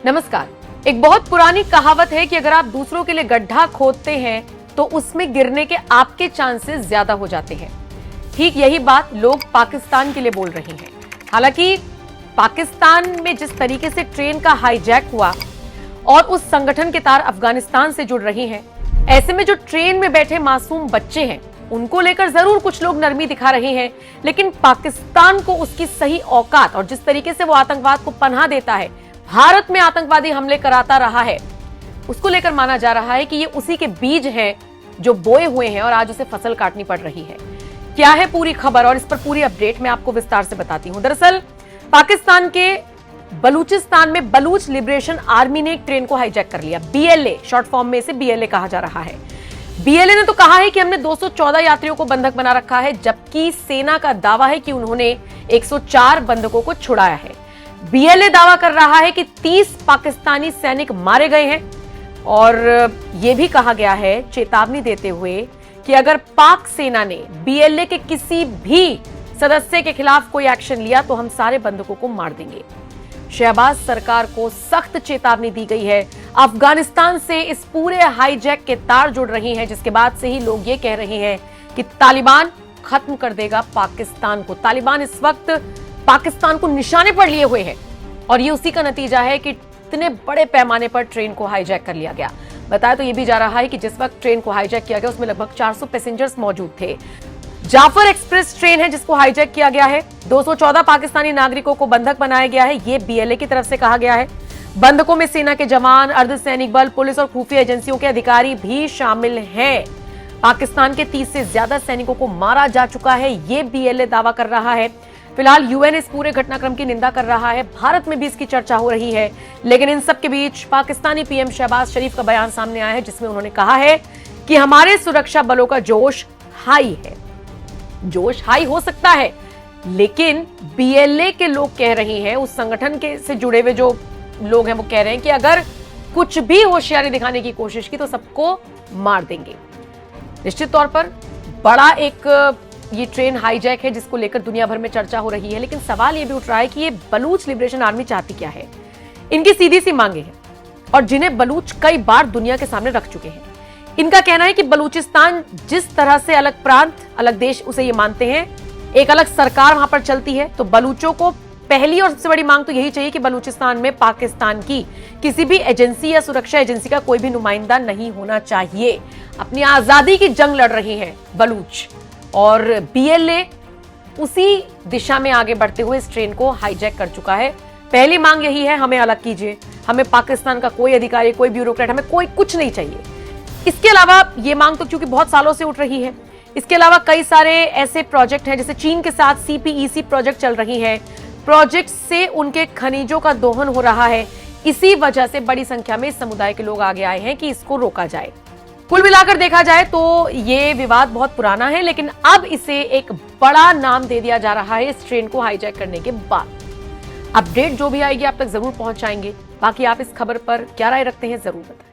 नमस्कार। एक बहुत पुरानी कहावत है कि अगर आप दूसरों के लिए गड्ढा खोदते हैं तो उसमें गिरने के आपके चांसेस ज्यादा हो जाते हैं। ठीक यही बात लोग पाकिस्तान के लिए बोल रहे हैं। हालांकि पाकिस्तान में जिस तरीके से ट्रेन का हाईजैक हुआ और उस संगठन के तार अफगानिस्तान से जुड़ रही हैं, ऐसे में जो ट्रेन में बैठे मासूम बच्चे हैं उनको लेकर जरूर कुछ लोग नरमी दिखा रहे हैं, लेकिन पाकिस्तान को उसकी सही औकात और जिस तरीके से वो आतंकवाद को पनाह देता है, भारत में आतंकवादी हमले कराता रहा है, उसको लेकर माना जा रहा है कि ये उसी के बीज हैं जो बोए हुए हैं और आज उसे फसल काटनी पड़ रही है। क्या है पूरी खबर और इस पर पूरी अपडेट मैं आपको विस्तार से बताती हूं। दरअसल पाकिस्तान के बलूचिस्तान में बलूच लिबरेशन आर्मी ने एक ट्रेन को हाईजैक कर लिया। बीएलए शॉर्ट फॉर्म में इसे बीएलए कहा जा रहा है। बीएलए ने तो कहा है कि हमने 214 यात्रियों को बंधक बना रखा है, जबकि सेना का दावा है कि उन्होंने 104 बंधकों को छुड़ाया है। बीएलए दावा कर रहा है कि 30 पाकिस्तानी सैनिक मारे गए हैं और यह भी कहा गया है चेतावनी देते हुए कि अगर पाक सेना ने बीएलए के किसी भी सदस्य के खिलाफ कोई एक्शन लिया तो हम सारे बंधकों को मार देंगे। शहबाज सरकार को सख्त चेतावनी दी गई है। अफगानिस्तान से इस पूरे हाईजैक के तार जुड़ रही हैं, जिसके बाद से ही लोग ये कह रहे हैं कि तालिबान खत्म कर देगा पाकिस्तान को। तालिबान इस वक्त पाकिस्तान को निशाने पर लिए हुए हैं और ये उसी का नतीजा है कि इतने बड़े पैमाने पर ट्रेन को हाईजैक कर लिया गया। बताया तो ये भी जा रहा है कि जिस वक्त ट्रेन को हाईजैक किया गया उसमें लगभग 400 पैसेंजर्स मौजूद थे। जाफर एक्सप्रेस ट्रेन है जिसको हाईजैक किया गया है। 214 पाकिस्तानी नागरिकों को बंधक बनाया गया है, ये बीएलए की तरफ से कहा गया है। बंधकों में सेना के जवान, अर्धसैनिक बल, पुलिस और खुफिया एजेंसियों के अधिकारी भी शामिल हैं। पाकिस्तान के 30 से ज्यादा सैनिकों को मारा जा चुका है, ये बीएलए दावा कर रहा है। फिलहाल यूएन इस पूरे घटनाक्रम की निंदा कर रहा है, भारत में भी इसकी चर्चा हो रही है। लेकिन इन सब के बीच पाकिस्तानी पीएम शहबाज शरीफ का बयान सामने आया है जिसमें उन्होंने कहा है कि हमारे सुरक्षा बलों का जोश हाई है। जोश हाई हो सकता है, लेकिन बीएलए के लोग कह रहे हैं, उस संगठन के से जुड़े हुए जो लोग हैं वो कह रहे हैं कि अगर कुछ भी होशियारी दिखाने की कोशिश की तो सबको मार देंगे। निश्चित तौर पर बड़ा एक ये ट्रेन हाईजैक है जिसको लेकर दुनिया भर में चर्चा हो रही है, लेकिन सवाल ये भी उठ रहा है कि ये बलूच लिबरेशन आर्मी चाहती क्या है। इनकी सीधी सी मांगे हैं और जिन्हें बलूच कई बार दुनिया के सामने रख चुके हैं। इनका कहना है कि बलूचिस्तान जिस तरह से अलग प्रांत, अलग देश उसे ये मानते हैं, एक अलग सरकार वहां पर चलती है, तो बलूचों को पहली और सबसे बड़ी मांग तो यही चाहिए कि बलूचिस्तान में पाकिस्तान की किसी भी एजेंसी या सुरक्षा एजेंसी का कोई भी नुमाइंदा नहीं होना चाहिए। अपनी आजादी की जंग लड़ रही हैं बलूच और बीएलए उसी दिशा में आगे बढ़ते हुए इस ट्रेन को हाईजैक कर चुका है। पहली मांग यही है, हमें अलग कीजिए, हमें पाकिस्तान का कोई अधिकारी, कोई ब्यूरोक्रेट, हमें कोई कुछ नहीं चाहिए। इसके अलावा ये मांग तो क्योंकि बहुत सालों से उठ रही है, इसके अलावा कई सारे ऐसे प्रोजेक्ट हैं जैसे चीन के साथ सीपीईसी प्रोजेक्ट चल रही है। प्रोजेक्ट से उनके खनिजों का दोहन हो रहा है। इसी वजह से बड़ी संख्या में इस समुदाय के लोग आगे आए हैं कि इसको रोका जाए। कुल मिलाकर देखा जाए तो ये विवाद बहुत पुराना है, लेकिन अब इसे एक बड़ा नाम दे दिया जा रहा है इस ट्रेन को हाईजैक करने के बाद। अपडेट जो भी आएगी आप तक जरूर पहुंचाएंगे। बाकी आप इस खबर पर क्या राय रखते हैं जरूर बताएं।